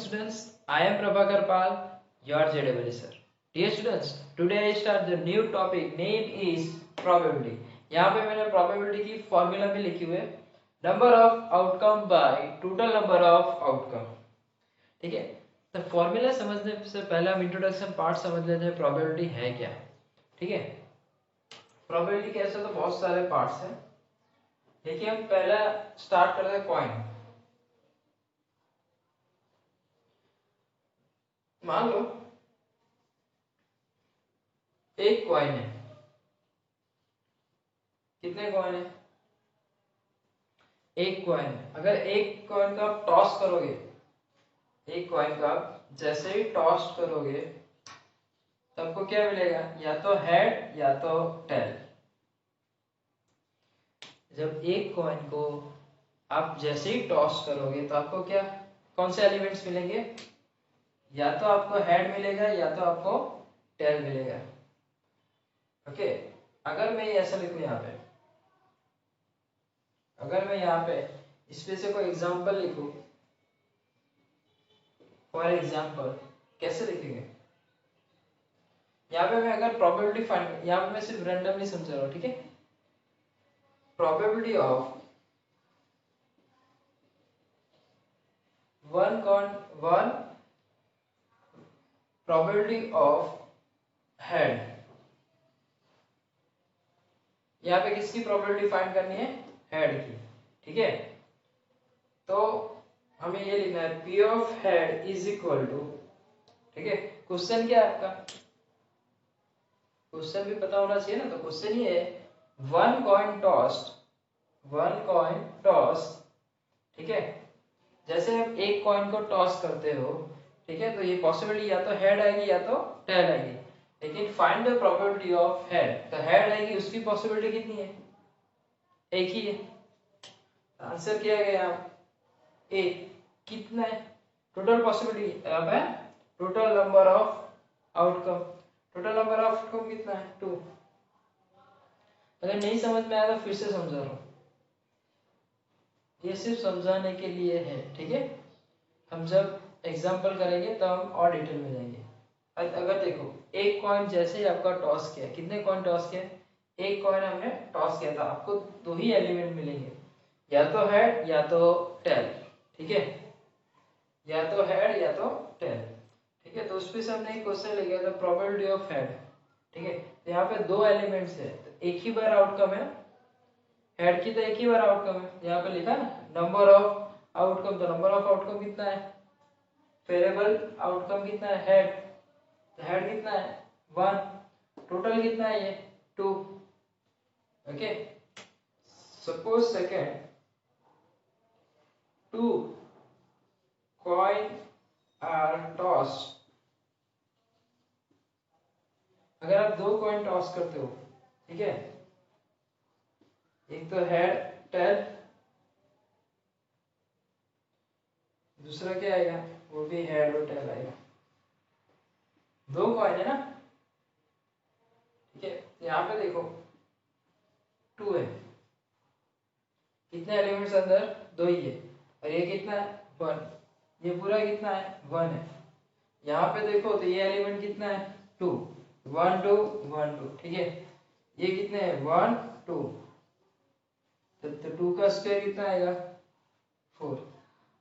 students, I am Prabhakar Pal, your JW sir. Dear students, today I start the new topic. Name is probability. यहाँ पे मैंने probability की formula भी लिखी हुई है. Number of outcome by total number of outcome. ठीक है. तो formula समझने से पहले हम introduction part समझ लेते हैं probability है क्या. ठीक है. probability के ऐसे तो बहुत सारे parts हैं. देखिए हम पहला start करते हैं coin. मान लो एक कॉइन है. कितने कॉइन है? एक कॉइन है. अगर एक कॉइन का आप टॉस करोगे, एक कॉइन का आप जैसे ही टॉस करोगे तो आपको क्या मिलेगा? या तो हेड या तो टेल. जब एक कॉइन को आप जैसे ही टॉस करोगे तो आपको क्या, कौन से एलिमेंट्स मिलेंगे? या तो आपको हेड मिलेगा या तो आपको टेल मिलेगा. ओके. अगर मैं ऐसा लिखूं यहाँ पे, अगर मैं यहाँ पे इसमें से कोई एग्जांपल लिखूं, फॉर एग्जांपल कैसे लिखेंगे? यहाँ पे मैं अगर प्रोबेबिलिटी फाइंड, यहाँ पे मैं सिर्फ रैंडमली समझा रहा हूँ. ठीक है. Probability of one probability of head. यहाँ पे किसकी प्रोबेबिलिटी फाइंड करनी है? हेड की. ठीक है. तो हमें ये लिखना है P of head is equal to, ठीक है. क्वेश्चन क्या है आपका? क्वेश्चन भी पता होना चाहिए ना. तो क्वेश्चन ये है वन कॉइन टॉस. ठीक है. जैसे आप एक कॉइन को टॉस करते हो, ठीक है, तो ये पॉसिबिलिटी या तो हेड आएगी या तो टेल आएगी. लेकिन find the probability of head. तो हेड आएगी, उसकी पॉसिबिलिटी कितनी है? एक ही है. आंसर क्या गया? ए. कितना है टोटल पॉसिबिलिटी? अब है total number of outcome. Total number of outcome कितना है? 2. अगर नहीं समझ में आया तो फिर से समझा रहा हूँ. ये सिर्फ समझाने के लिए है. ठीक है. हम जब एग्जांपल करेंगे तो हम और डिटेल में जाएंगे. अगर देखो एक कॉइन जैसे ही आपका टॉस किया, कितने कॉइन टॉस किए? एक कॉइन हमने टॉस किया था. आपको दो ही एलिमेंट मिलेंगे, या तो हेड या तो टेल. ठीक है. या तो हेड या तो टेल. ठीक है. तो उस पे से हमने एक क्वेश्चन ले गया था प्रोबेबिलिटी ऑफ हेड. ठीक है. तो यहाँ पे दो एलिमेंट्स है, तो एक ही बार आउटकम है. हेड की तो एक ही बार आउटकम है. यहाँ पे लिखा ना नंबर ऑफ आउटकम. तो नंबर ऑफ आउटकम कितना है? वेरिएबल आउटकम कितना है? हेड. तो हेड कितना है? 1. टोटल कितना है? ये 2. Okay. Suppose second 2 coin are tossed. अगर आप दो कॉइन टॉस करते हो, ठीक है, एक तो हेड टेल, दूसरा क्या आएगा? वो भी हेड और टेल आएगा. दो कॉइन है ना. ठीक है. यहाँ पे देखो 2 है. कितने एलिमेंट्स अंदर? दो ही है. और ये कितना है? 1. ये पूरा कितना है? 1 है. यहाँ पे देखो तो ये एलिमेंट कितना है? 2. 1 2 1 2. ठीक है. ये कितने हैं? 1 2. तो 2 का स्क्वायर कितना आएगा? 4.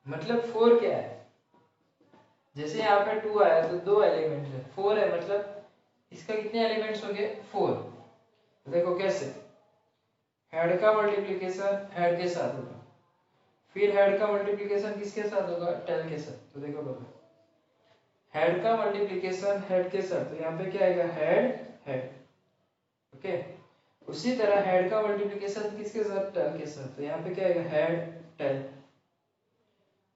मतलब 4 क्या है? जैसे यहाँ पे 2 आया तो दो एलिमेंट है. 4 है मतलब इसका कितने एलिमेंट्स हो गए? 4. तो देखो कैसे, हेड का मल्टीप्लिकेशन हेड के साथ होगा, फिर हेड का मल्टीप्लिकेशन किसके साथ होगा? टेल के साथ. तो देखो बता, हेड का मल्टीप्लिकेशन हेड के साथ, तो यहाँ पे क्या आएगा? Head head. ओके. उसी तरह हेड का मल्टीप्लिकेशन किसके साथ? टेल के साथ. तो यहाँ पे क्या आएगा? Head tail.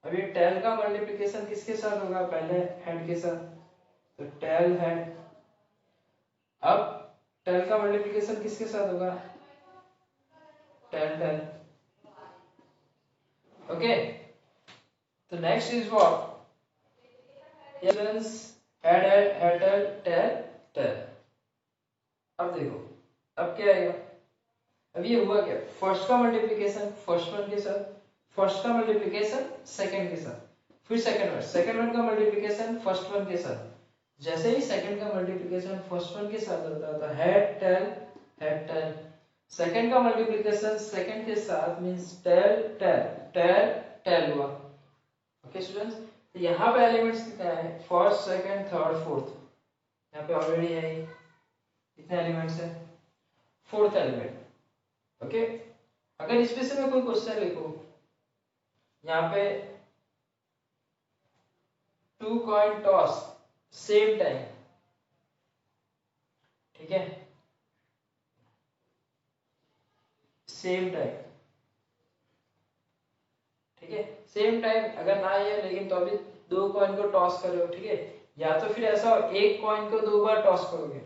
अब ये टेल का मल्टीप्लिकेशन किसके साथ होगा? पहले हेड के साथ, तो टेल हेड. अब टेल का मल्टीप्लिकेशन किसके साथ होगा? Tail tail. ओके. तो next is what? Head head head tail tail tail. अब देखो अब क्या आएगा? अब ये हुआ क्या? फर्स्ट का मल्टीप्लिकेशन फर्स्ट वन के साथ, फर्स्ट का मल्टीप्लिकेशन सेकंड के साथ. फिर सेकंड वन का मल्टीप्लिकेशन फर्स्ट वन के साथ, जैसे ही सेकंड का मल्टीप्लिकेशन फर्स्ट वन के साथ होता है तो हेड टेल। सेकंड का मल्टीप्लिकेशन सेकंड के साथ मींस टेल हुआ। ओके स्टूडेंट्स, तो यहाँ पे एलिमेंट्स कितना है, फर्स्ट सेकंड थर्ड फोर्थ, यहाँ पे ऑलरेडी है ये कितने एलिमेंट्स है, फोर्थ एलिमेंट। ओके, अगर इसमें से मैं कोई क्वेश्चन लिखूं, यहाँ पे 2 कॉइन टॉस सेम टाइम, ठीक है, सेम टाइम, ठीक है, सेम टाइम अगर ना है लेकिन तो अभी 2 कॉइन को टॉस कर रहे हो, ठीक है, या तो फिर ऐसा हो एक कॉइन को 2 बार टॉस करोगे,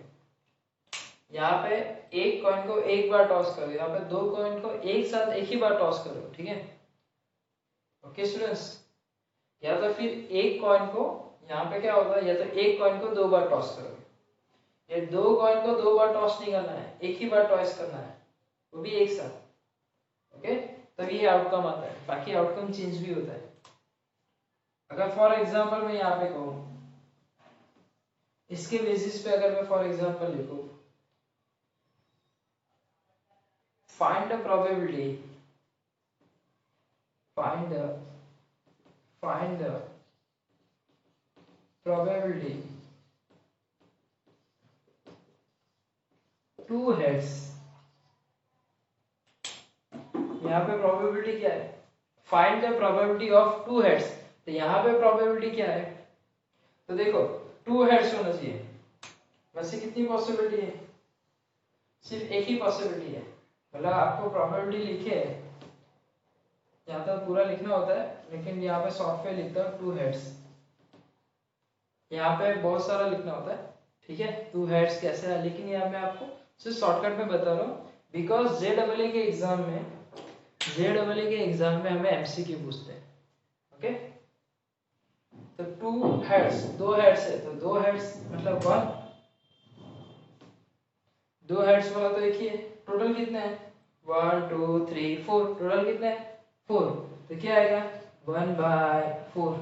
यहाँ पे एक कॉइन को एक बार टॉस करो, यहाँ पे 2 कॉइन को एक साथ एक ही बार टॉस करो, ठीक है। ओके स्टूडेंट्स, या तो फिर एक कॉइन को, यहाँ पे क्या होगा, या तो एक कॉइन को 2 बार टॉस करोगे, ये 2 कॉइन को 2 बार टॉस नहीं करना है, एक ही बार टॉस करना है, वो भी एक साथ। ओके, तभी ये आउटकम आता है, बाकी आउटकम चेंज भी होता है। अगर फॉर एग्जांपल मैं यहाँ पे कहूँ, इसके बेसिस पे अगर मैं फॉर एग्जांपल लिखूं, find the probability, find the probability two heads, यहाँ पे प्रोबेबिलिटी क्या है, find the probability of two heads, तो यहाँ पे प्रोबेबिलिटी क्या है, तो देखो 2 हेड्स होना चाहिए, वैसे कितनी पॉसिबिलिटी है, सिर्फ एक ही पॉसिबिलिटी है, मतलब आपको प्रोबेबिलिटी लिखे है, यहाँ तक पूरा लिखना होता है, लेकिन यहाँ पे सॉफ्टवेयर लिखता है 2 हेड्स, यहाँ पे बहुत सारा लिखना होता है, ठीक है, 2 हेड्स कैसे है, लेकिन यहाँ मैं आपको सिर्फ शॉर्टकट में बता रहा हूँ, बिकॉज JEE के एग्जाम में हमें MCQ पूछते हैं। ओके, तो 2 हेड्स, 2 हेड्स है तो 2 हेड्स मतलब 1, 2 हेड्स वाला तो एक ही है, टोटल कितना है 1 2 3 4, टोटल कितना है 4, तो क्या आएगा 1/4,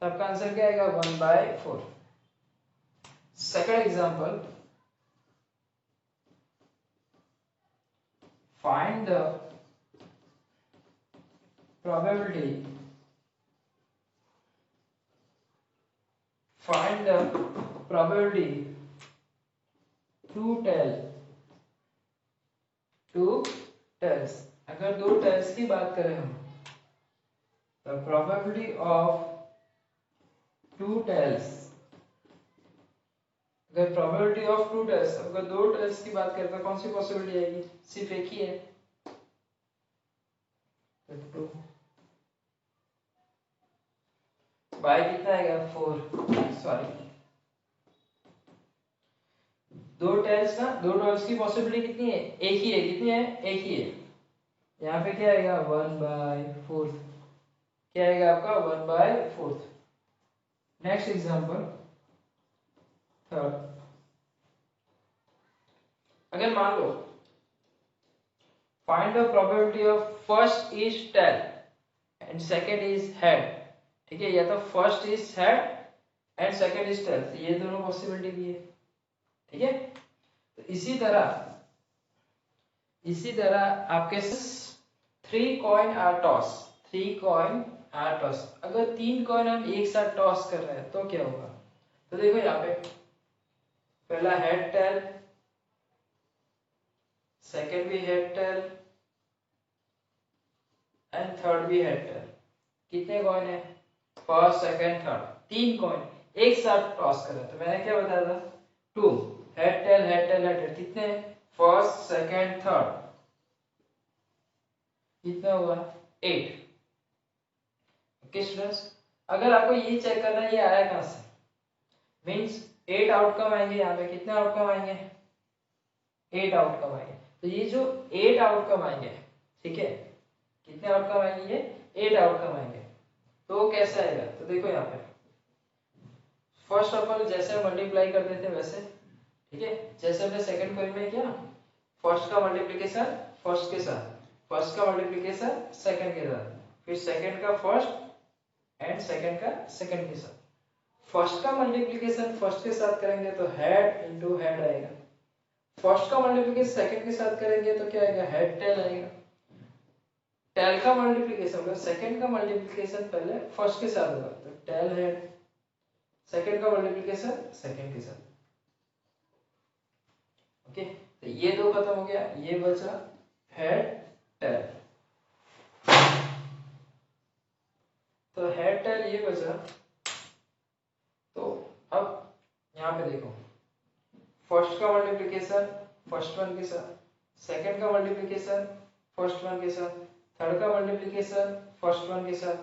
तो आपका आंसर क्या आएगा 1/4। Second example, find the probability, find the probability two tails, अगर 2 tails की बात करें हम, तो probability of 2 tails, अगर probability of 2 tails, अगर 2 tails की बात करें तो कौन सी पॉसिबिलिटी आएगी, सिर्फ एक ही है, तो 2 बाय कितना आएगा 4, सॉरी 2 टेल्स ना, 2 टेल्स की पॉसिबिलिटी कितनी है, एक ही है, कितनी है, एक ही है, यहाँ पे क्या आएगा 1/4, क्या आएगा आपका 1/4। नेक्स्ट एग्जांपल थर्ड, अगर मान लो find the probability of first is tail and second is head, ठीक है, या तो first is head and second is tail, तो ये दोनों पॉसिबिलिटी भी है, ठीक है। तो इसी तरह आपके 3 coin are toss, 3 coin are toss, अगर 3 कॉइन हम एक साथ टॉस कर रहे हैं तो क्या होगा, तो देखो यहाँ पे पहला हेड टेल, सेकंड भी हेड टेल एंड थर्ड भी हेड टेल, कितने कॉइन है, फर्स्ट सेकंड थर्ड, 3 कॉइन एक साथ टॉस कर रहे हैं, तो मैंने क्या बताया था 2, head tail head tail head tail, कितने फर्स्ट सेकंड थर्ड, कितना हुआ 8। ओके स्टूडेंट्स, अगर आपको ये चेक करना है ये आया कहां से, मींस 8 आउटकम आएंगे, यहाँ पे कितने आउटकम आएंगे 8 आउटकम आएंगे, तो ये जो 8 आउटकम आएंगे, ठीक है, कितने आउटकम आएंगे, ये 8 आउटकम आएंगे, तो कैसे आएगा, तो देखो यहाँ पे फर्स्ट ऑफ ऑल जैसे मल्टीप्लाई करते थे वैसे, ठीक है, जैसे हमने सेकंड क्वेश्चन में किया ना, फर्स्ट का मल्टीप्लिकेशन फर्स्ट के साथ, फर्स्ट का मल्टीप्लिकेशन सेकंड के साथ, फिर सेकंड का फर्स्ट एंड सेकंड का सेकंड के साथ। फर्स्ट का मल्टीप्लिकेशन फर्स्ट के साथ करेंगे तो हेड इंटू हेड आएगा। फर्स्ट का मल्टीप्लिकेशन सेकंड के साथ करेंगे तो क्या आएगा, हेड टेल आएगा। टेल का मल्टीप्लिकेशन मतलब सेकंड का मल्टीप्लिकेशन पहले फर्स्ट के साथ होगा तो टेल हेड, सेकंड का मल्टीप्लिकेशन सेकंड के साथ। ओके, तो ये दो खत्म हो गया, ये बचा हेड टेल। तो हेड टेल ये बचा। तो अब यहाँ पे देखो, फर्स्ट का मल्टीप्लिकेशन फर्स्ट वन के साथ, सेकंड का मल्टीप्लिकेशन फर्स्ट वन के साथ, थर्ड का मल्टीप्लिकेशन फर्स्ट वन के साथ,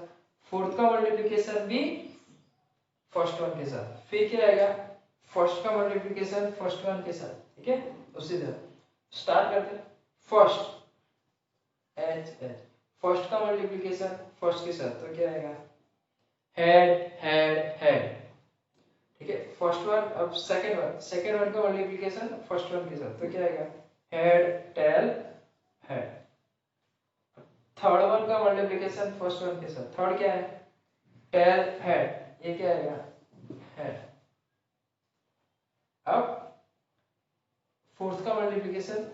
फोर्थ का मल्टीप्लिकेशन भी फर्स्ट वन के साथ, फिर क्या आएगा, फर्स्ट का मल्टीप्लिकेशन फर्स्ट वन के साथ। ठीक है, उसी तरह स्टार्ट करते हैं। फर्स्ट एच एच, फर्स्ट का मल्टीप्लिकेशन फर्स्ट के साथ तो क्या आएगा, हेड हेड हेड। ठीक है, फर्स्ट वन, अब सेकंड वन का मल्टीप्लिकेशन फर्स्ट वन के साथ तो क्या आएगा, head tail head. Third one का मल्टीप्लिकेशन फर्स्ट वन के साथ, थर्ड क्या है, टेल हेड, ये क्या आएगा, हेड। अब फोर्थ का मल्टीप्लिकेशन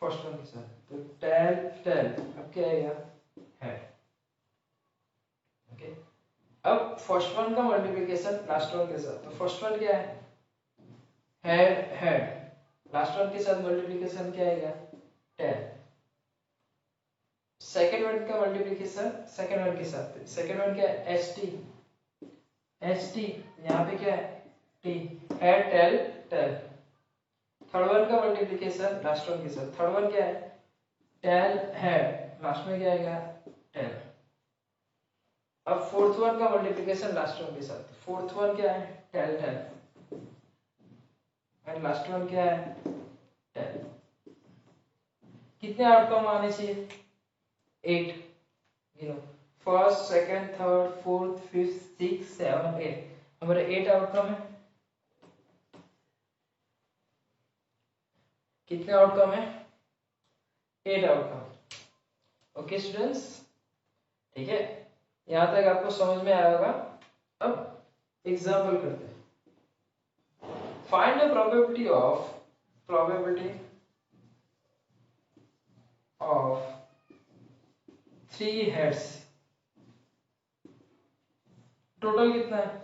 फर्स्ट वन के साथ तो टेल टेल, अब क्या आएगा, हेड। ओके, अब फर्स्ट वन का मल्टीप्लिकेशन लास्ट वन के साथ तो फर्स्ट वन क्या है, हेड हेड, लास्ट वन के साथ मल्टीप्लिकेशन क्या आएगा, टेल। सेकेंड वन का मल्टीप्लिकेशन सेकेंड वन के साथ, सेकेंड वन क्या है, एच टी एच टी, यहाँ पे क्या है, T, head tail tail. Third one का मल्टीप्लिकेशन लास्ट वन के साथ, थर्ड वन क्या है, टेल हेड, लास्ट में क्या आएगा, टेल। अब फोर्थ वन का मल्टीप्लिकेशन लास्ट वन के साथ, फोर्थ वन क्या है, tail tail, and last one क्या है, टेल। कितने आउटकम आने चाहिए, 8। गिनो, first second third fourth fifth six 7 8, हमारे 8 आउटकम है। कितने आउटकम है, 8 आउटकम। ओके स्टूडेंट्स, ठीक है, यहां तक आपको समझ में आया होगा। अब एग्जांपल करते हैं। Find the probability of 3 heads. Total कितना है,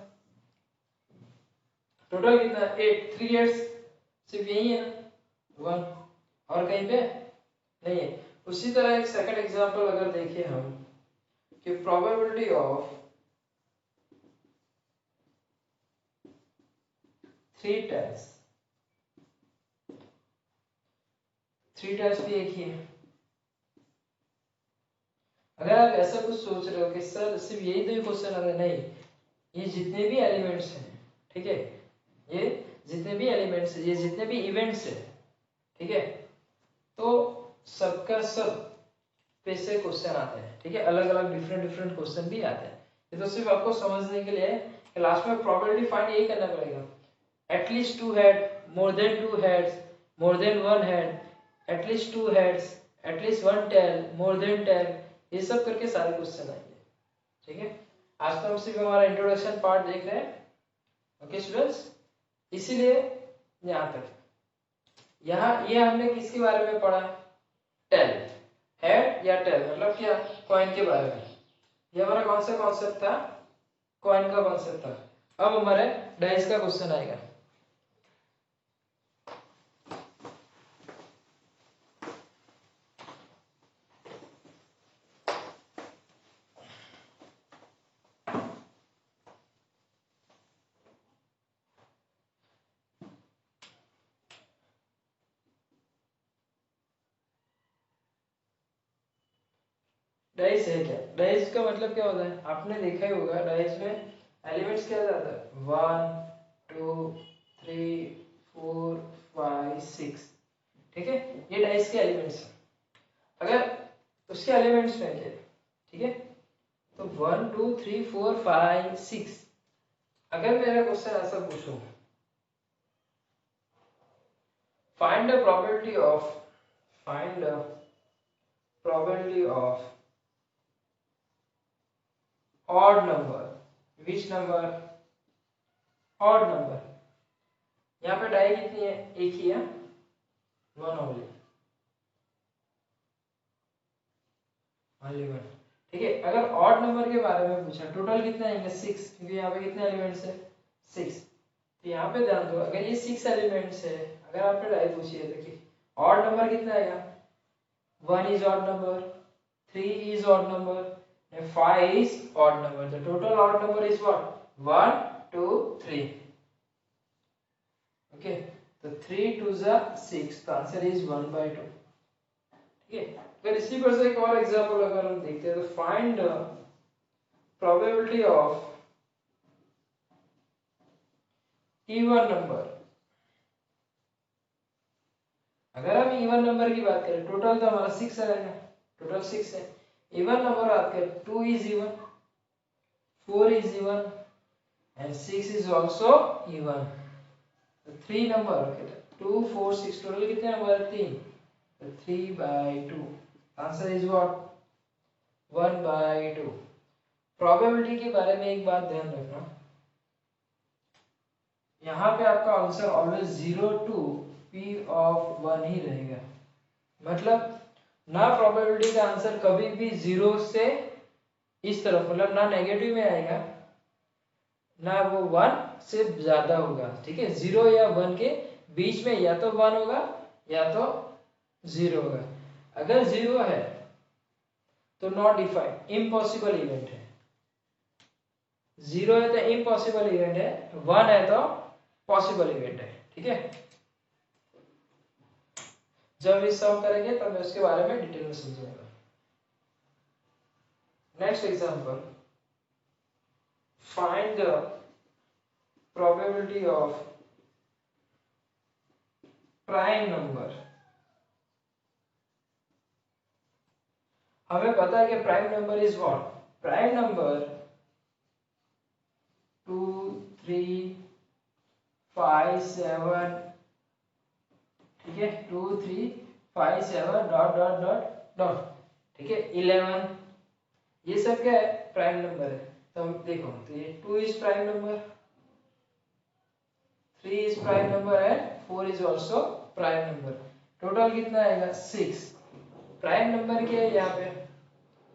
टोटल कितना है, 8। 3 हेड्स सिर्फ यही है ना, 1, और कहीं पे नहीं है। उसी तरह एक सेकंड एग्जांपल अगर देखें हम कि प्रोबेबिलिटी ऑफ 3 टाइम्स, 3 टाइम्स भी एक ही है। अगर आप ऐसा कुछ सोच रहे हो कि सर सिर्फ यही तो क्वेश्चन आ रहा है, नहीं, ये जितने भी एलिमेंट्स हैं, ठीक है, ये जितने भी एलिमेंट्स हैं, ये जितने भी इवेंट्स हैं, ठीक है, तो सबका सब पे से क्वेश्चन आते हैं। ठीक है, अलग अलग डिफरेंट क्वेश्चन भी आते हैं। ये तो सिर्फ आपको समझने के लिए है कि लास्ट में प्रोबेबिलिटी फाइंड यही करना पड़ेगा, at least 2 head, more than 2 heads, more than 1 head, at least 2 heads, at least 1 tail, more than tail, ये सब करके सारे क्वेश्चन आएंगे। ठीक है, आज तो हम सिर्फ हमारा इंट्रोडक्शन पार्ट देख रहे हैं। ओके स्टूडेंट्स, इसीलिए यहाँ तक। यहाँ ये हमने किसके बारे में पढ़ा, टेल, हेड या टेल मतलब क्या, कॉइन के बारे में। ये हमारा कौन सा कॉन्सेप्ट था, कॉइन का कॉन्सेप्ट था। अब हमारे डाइस का क्वेश्चन आएगा। डाइस है क्या, डाइस का मतलब क्या होता है, आपने देखा ही होगा, डाइस में एलिमेंट्स क्या जाता है, 1 2 3 4 5 6। ठीक है, ये डाइस के एलिमेंट्स हैं। अगर उसके एलिमेंट्स में क्या, ठीक है, तो 1 2 3 4 5 6। अगर मेरा क्वेश्चन ऐसा पूछूं, find the probability of, find the probability of odd number, which number, odd number. यहाँ पे डाई कितनी है, एक ही है, वन ओनली, ओनली वन। ठीक है, अगर ऑड नंबर के बारे में पूछा, टोटल कितने आएंगे, 6, क्योंकि यहाँ पे कितने एलिमेंट्स है, 6। तो यहाँ पे ध्यान दो, अगर ये 6 एलिमेंट्स है, अगर आपने डाई पूछी है, देखिए ऑड नंबर कितना आएगा, 1 is odd number, 3 is odd number, and 5 is odd number. The total odd number is what, 1 2 3. Okay, so 3 2s are 6, the answer is 1/2. ठीक है, अगर इसी पर से एक और एग्जांपल अगर हम देखते हैं, तो find the probability of even number. अगर हम इवन नंबर की बात करें, टोटल तो हमारा 6 रहेगा, टोटल 6 है। इवन नंबर बात करें, 2 is even, 4 is even, and 6 is also even. तो 3 नंबर, okay, 2 4 6, टोटल कितने नंबर है, 3, तो 3/2, आंसर इज व्हाट, 1/2। प्रोबेबिलिटी के बारे में एक बात ध्यान रखना, यहाँ पे आपका answer always 0 to p of 1 ही रहेगा। मतलब ना प्रोबेबिलिटी का आंसर कभी भी 0 से इस तरफ, मतलब ना नेगेटिव में आएगा, ना वो 1 से ज्यादा होगा। ठीक है, 0 या 1 के बीच में या तो 1 होगा या तो 0 होगा। अगर 0 है तो नॉट डिफाइंड, इम्पॉसिबल इवेंट है। 0 है तो इम्पॉसिबल इवेंट है, 1 है तो पॉसिबल इवेंट है। ठीक है, जब इस सॉल्व करेंगे तब मैं उसके बारे में डिटेल में समझाऊंगा। Next example, find the probability of prime number. हमें पता है कि prime number is what, prime number 2 3 5 7, ठीक है, 2 3 5 7 डॉट डॉट डॉट डॉट, ठीक है, 11, ये सब क्या है, प्राइम नंबर है। तो हम देखो, तो ये 2 is prime number, 3 is prime number and 4 is also prime number. Total कितना आएगा, 6। प्राइम नंबर क्या है यहाँ पे,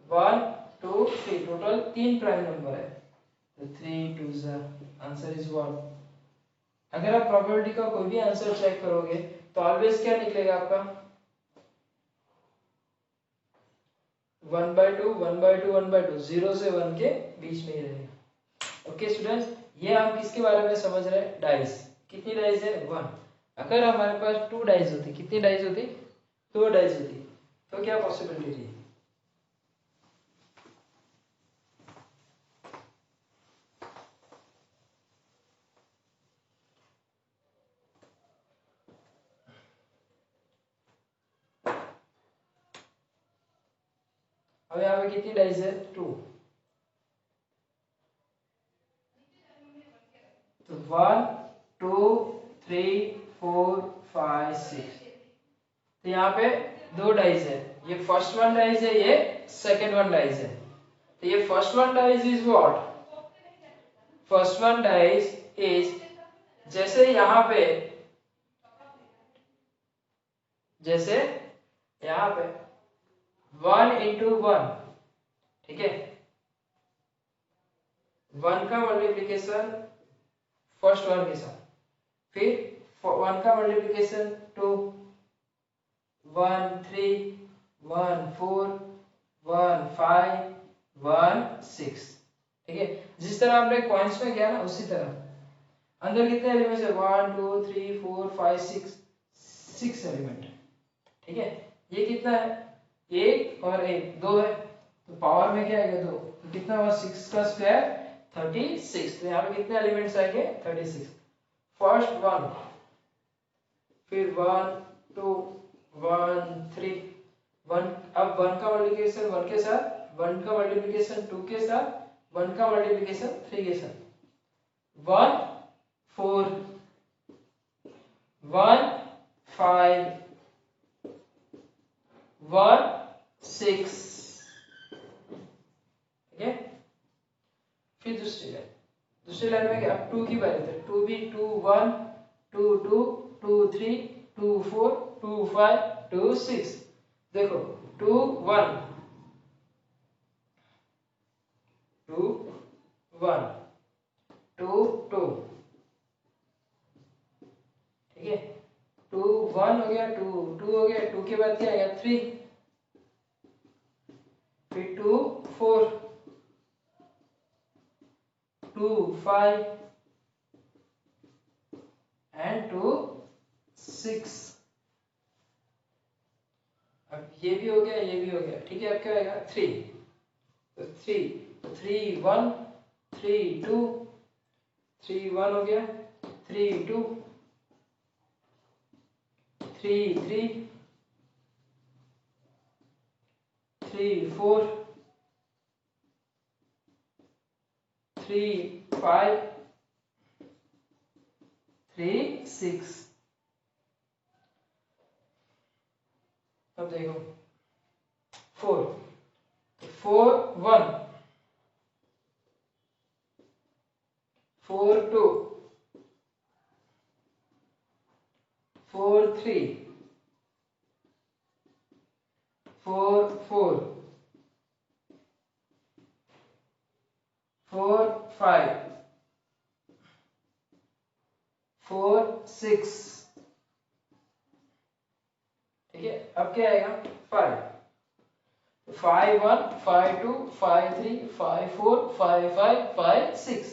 1 2 3, टोटल 3 प्राइम नंबर है, तो 3 2s, आंसर इज व्हाट। अगर आप प्रोबेबिलिटी का कोई भी आंसर चेक करोगे तो ऑलवेज क्या निकलेगा आपका, 1/2 1/2 1/2, 0 से 1 के बीच में ही रहेगा। ओके स्टूडेंट्स, ये हम किसके बारे में समझ रहे हैं, डाइस। कितनी डाइस है, 1। अगर हमारे पास 2 डाइस होती, कितनी डाइस होती, 2 डाइस होती, तो क्या पॉसिबिलिटी थी, अब यहाँ पे कितनी डाइस है, 2, तो 1 2 3 4 5 6, तो यहाँ पे 2 डाइस है, ये फर्स्ट वन डाइस है, ये सेकंड वन डाइस है। तो ये first one dice is what, first one dice is, जैसे यहाँ पे, जैसे यहाँ पे 1 into 1, ठीक है, 1 का मल्टीप्लिकेशन फर्स्ट वन के साथ, फिर 1 का मल्टीप्लिकेशन 2, 1 3 1 4 1 5 1 6, ठीक है। जिस तरह आपने कॉइंस में किया ना, उसी तरह अंदर कितने एलिमेंट्स है, 1 2 3 4 5 6, 6 एलिमेंट, ठीक है। ये कितना है, 1 और 1 2 है, तो पावर में क्या आएगा, 2, तो कितना हुआ, 6 का स्क्वायर 36, तो यहाँ पे कितने एलिमेंट्स आएंगे, 36। फर्स्ट वन, फिर 1 2 1 3 1, अब 1 का मल्टीप्लिकेशन 1 के साथ, 1 का मल्टीप्लिकेशन 2 के साथ, 1 का मल्टीप्लिकेशन 3 के साथ, 1 4 1 5 1 6, ठीक है। फिर दूसरी लाइन में क्या 2 की बारी है, 2 भी 2 1 2 2 2 3 2 4 2 5 2 6। देखो 2 1 2 1 2 2, ठीक है 2 1 हो गया, 2 2 हो गया, 2 के बाद क्या आएगा 3, फिर 2 4 2 5 एंड 2 6। अब ये भी हो गया, ये भी हो गया, ठीक है। अब क्या आएगा 3, तो 3 1 3 2 3 1 हो गया, 3 2 3 3 3 4 3 5 3 6। अब देखो 4, तो 4 1 4 2 4 3 4 4 4 5 4 6, ठीक है। अब क्या आएगा 5, 5 1 5 2 5 3 5 4 5 5 5 6,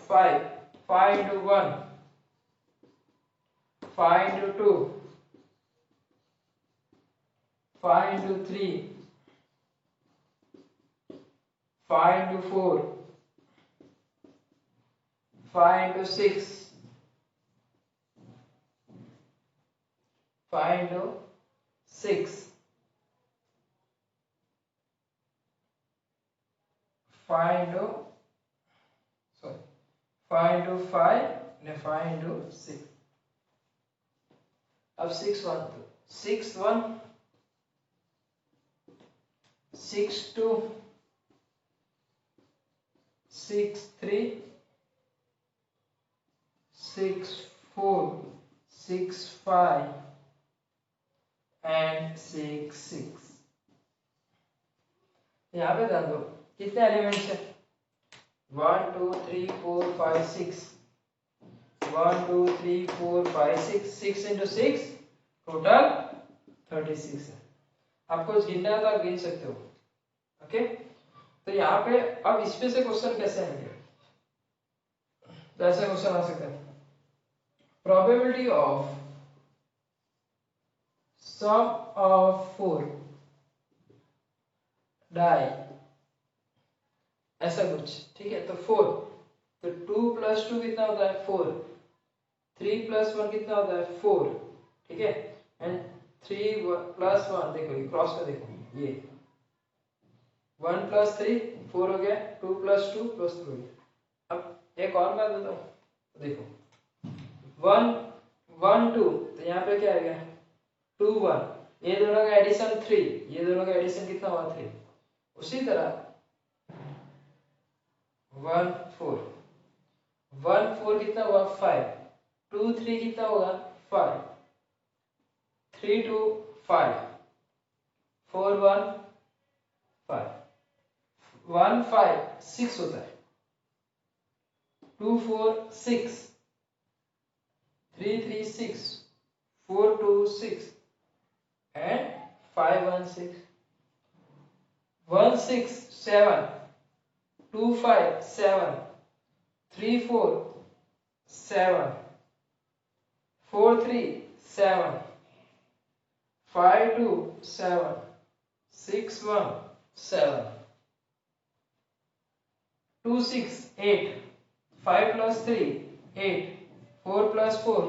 5 5 into 1 5 into 2 5 into 3 5 into 4 5 into 6 5 into 6 5 into 5 into 5 and 5 into 6। अब 6 1 6 1 6 2 6 3 6 4 6 5 एंड 6 6। यहाँ पे ध्यान दो कितने एलिमेंट्स है 1 2 3 4 5 6, 1 2 3 4 5 6, 6 into 6 टोटल 36 है। आपको गिनना है तो आप गिन सकते हो, ओके। तो यहाँ पे अब इस पे से क्वेश्चन कैसे आएंगे, तो ऐसा क्वेश्चन आ सकता है probability of sum of 4 die, ऐसा कुछ, ठीक है। तो 4, तो 2 + 2 कितना होता है 4, 3 + 1 कितना होता है 4, ठीक है। एंड 3 + 1 देखो ये क्रॉस में देखो, ये 1 + 3 4 हो गया, 2 + 2 +3। अब एक और बात बताओ, देखो 1 1 2, तो यहाँ पे क्या आ गया 2 1, ये दोनों का एडिशन 3, ये दोनों का एडिशन कितना हुआ 3। उसी तरह 1 4 1 4 कितना हुआ 5, 2 3 कितना होगा 5, 3 2 5, 4 1 5, 1 5 6 होता है, 2 4 6, 3 3 6, 4 2 6 and 5 1 6, 1 6 7, 2 5 7, 3 4 7, 4 3 7, 5 2 7, 6 1 7, 2 6 8, 5 + 3 8, 4 + 4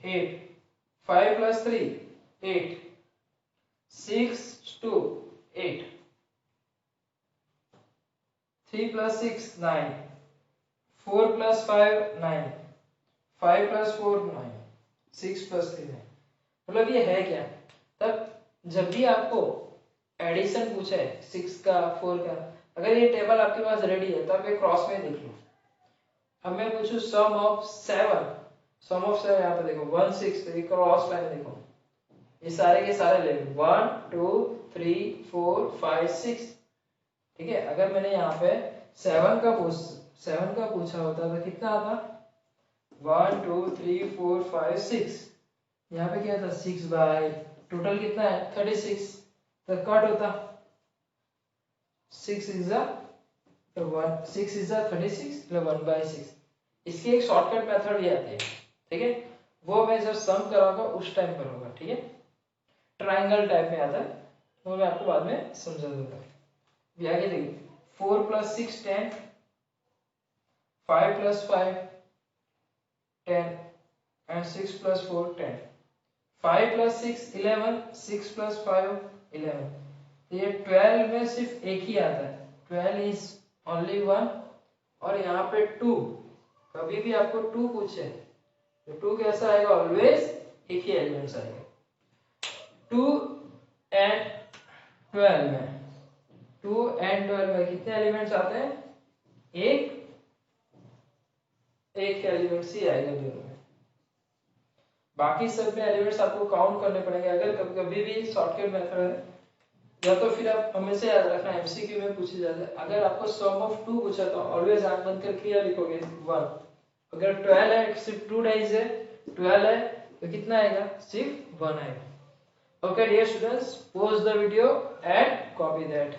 8, 5 + 3 8, 6 2 8, 3 + 6 9, 4 + 5 9, 5 + 4 9, 6 + 3 9। मतलब ये है क्या, तब जब भी आपको एडिशन पूछा है 6 का 4 का, अगर ये टेबल आपके पास रेडी है तो आप ये क्रॉस में देख लो। अब मैं पूछूं सम ऑफ 7, सम ऑफ 7 यहाँ पे देखो 1 6, तो ये क्रॉस लाइन देखो, ये सारे के सारे ले 1 2 3 4 5 6, ठीक है। अगर मैंने यहाँ पे 7 का पूछा होता तो कितना आता, 1 2 3 4 5 6, यहाँ पे क्या था 6 बाय टोटल कितना है 36, तो कट होता 6 is a 6 is a 36 1 by 6। इसकी एक शॉर्टकट मेथड भी आती है, ठीक है, वो मैं जब सम कराऊंगा उस टाइम पर होगा, ठीक है। ट्रायंगल टाइप में आता है, वो मैं आपको बाद में समझा दूंगा। भी आगे देखिए 4 + 6 10, 5 + 5 10 and 6 + 4 10, 5 + 6 11, 6 + 5 11। तो ये 12 में सिर्फ एक ही आता है, 12 इज ओनली 1, और यहाँ पे 2, कभी भी आपको 2 पूछे तो 2 कैसा आएगा, ऑलवेज एक ही एलिमेंट्स आएगा। 2 and 12 में, 2 and 12 में कितने एलिमेंट्स आते हैं, एक एलिमेंट्स ही आएगा दोनों में, बाकी सब में एलिमेंट्स आपको काउंट करने पड़ेंगे। अगर कभी भी शॉर्टकट मेथड है, या तो फिर आप हमेशा याद रखना एमसीक्यू में पूछी जाता है, अगर आपको सम ऑफ 2 पूछा तो ऑलवेज आंख बंद करके क्या लिखोगे 1। अगर 12 है, सिर्फ 2 डाइज है, 12 है तो कितना आएगा, सिर्फ 1 आएगा। Okay dear students, pause the video and copy that.